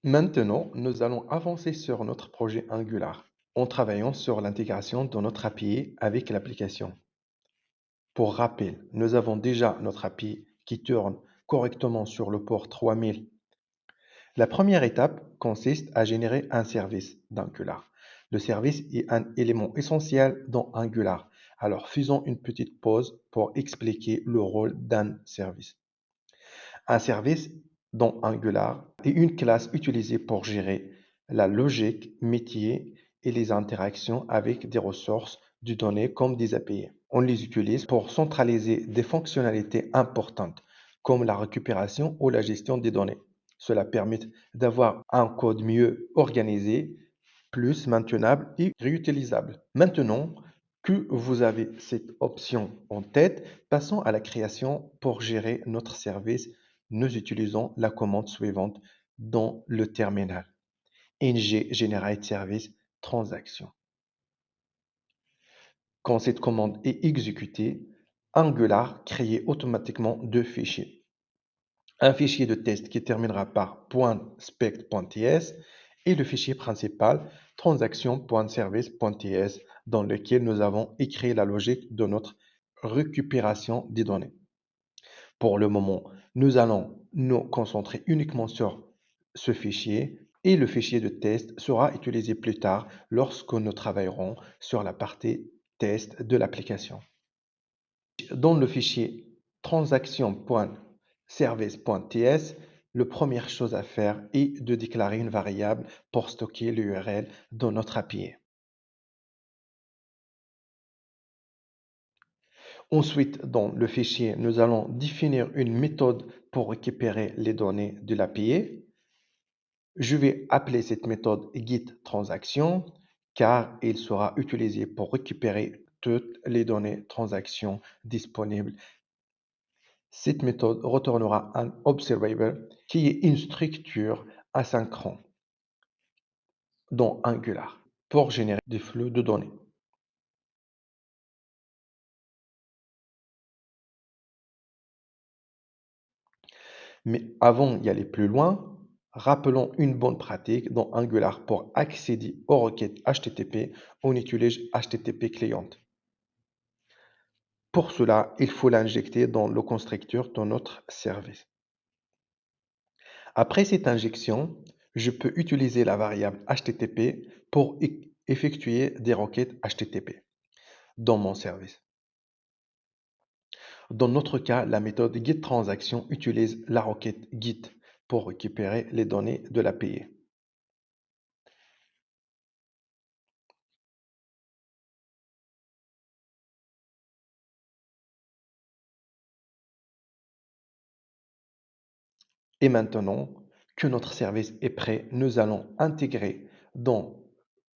Maintenant, nous allons avancer sur notre projet Angular en travaillant sur l'intégration de notre API avec l'application. Pour rappel, nous avons déjà notre API qui tourne correctement sur le port 3000. La première étape consiste à générer un service d'Angular. Le service est un élément essentiel dans Angular. Alors faisons une petite pause pour expliquer le rôle d'un service. Un service dans Angular est une classe utilisée pour gérer la logique métier et les interactions avec des ressources de données comme des API. On les utilise pour centraliser des fonctionnalités importantes comme la récupération ou la gestion des données. Cela permet d'avoir un code mieux organisé, plus maintenable et réutilisable. Maintenant que vous avez cette option en tête, passons à la création. Pour gérer notre service, nous utilisons la commande suivante dans le terminal. ng generate service transaction. Quand cette commande est exécutée, Angular crée automatiquement deux fichiers. Un fichier de test qui terminera par .spec.ts et le fichier principal transaction.service.ts dans lequel nous avons écrit la logique de notre récupération des données. Pour le moment, nous allons nous concentrer uniquement sur ce fichier et le fichier de test sera utilisé plus tard lorsque nous travaillerons sur la partie test de l'application. Dans le fichier transaction.service.ts, la première chose à faire est de déclarer une variable pour stocker l'URL de notre API. Ensuite, dans le fichier, nous allons définir une méthode pour récupérer les données de l'API. Je vais appeler cette méthode getTransaction car il sera utilisé pour récupérer toutes les données transactions disponibles. Cette méthode retournera un observable qui est une structure asynchrone dans Angular pour générer des flux de données. Mais avant d'y aller plus loin, rappelons une bonne pratique dans Angular pour accéder aux requêtes HTTP. On utilise HTTP client. Pour cela, il faut l'injecter dans le constructeur de notre service. Après cette injection, je peux utiliser la variable HTTP pour effectuer des requêtes HTTP dans mon service. Dans notre cas, la méthode getTransaction utilise la requête get pour récupérer les données de l'API. Et maintenant que notre service est prêt, nous allons intégrer dans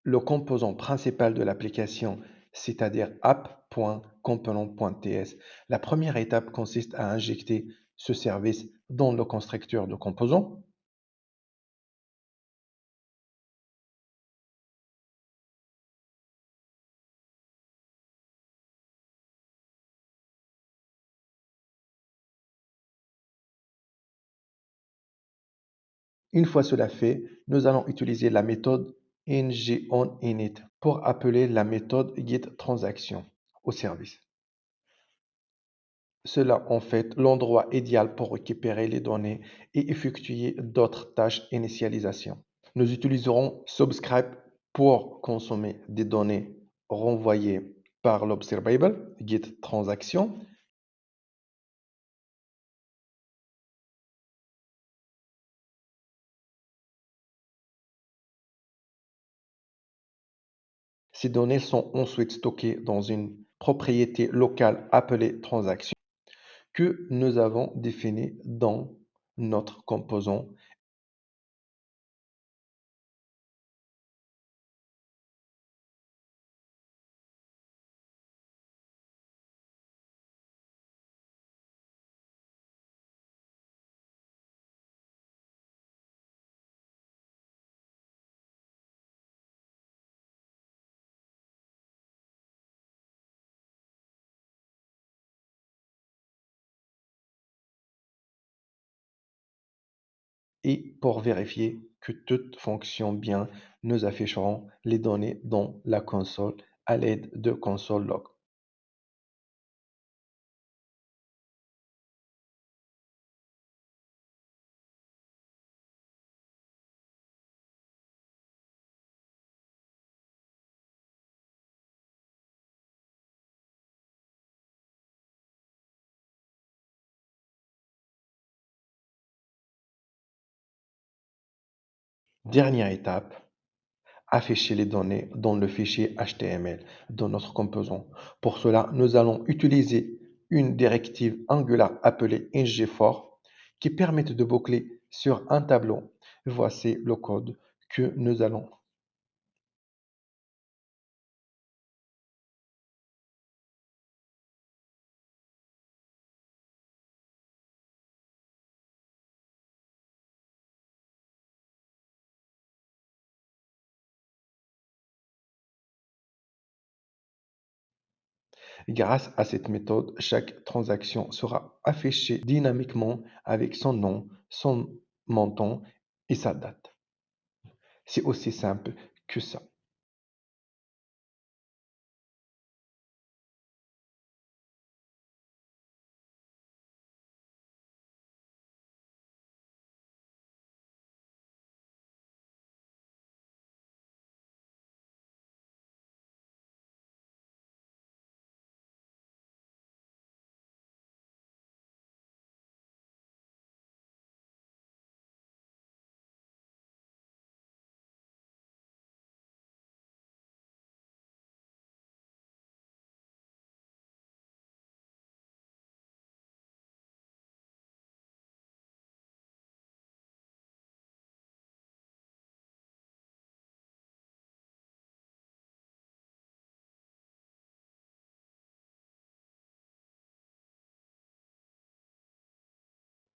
le composant principal de l'application, c'est-à-dire app.component.ts. La première étape consiste à injecter ce service dans le constructeur de composants. Une fois cela fait, nous allons utiliser la méthode ngOnInit pour appeler la méthode getTransaction au service. Cela en fait l'endroit idéal pour récupérer les données et effectuer d'autres tâches initialisation. Nous utiliserons Subscribe pour consommer des données renvoyées par l'observable getTransaction. Ces données sont ensuite stockées dans une propriété locale appelée transaction que nous avons définie dans notre composant. Et pour vérifier que tout fonctionne bien, nous afficherons les données dans la console à l'aide de console log. Dernière étape, afficher les données dans le fichier HTML dans notre composant. Pour cela, nous allons utiliser une directive Angular appelée ngFor qui permet de boucler sur un tableau. Voici le code que nous allons. Grâce à cette méthode, chaque transaction sera affichée dynamiquement avec son nom, son montant et sa date. C'est aussi simple que ça.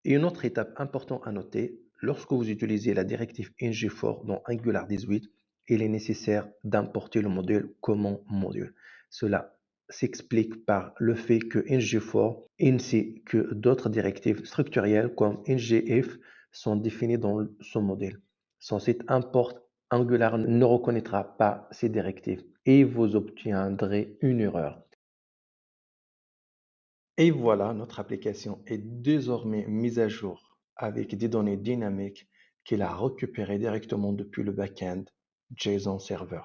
Et une autre étape importante à noter, lorsque vous utilisez la directive ngFor dans Angular 18, il est nécessaire d'importer le modèle common module. Cela s'explique par le fait que ngFor ainsi que d'autres directives structurelles comme ngif sont définies dans ce modèle. Sans cet import, Angular ne reconnaîtra pas ces directives et vous obtiendrez une erreur. Et voilà, notre application est désormais mise à jour avec des données dynamiques qu'elle a récupérées directement depuis le backend JSON Server.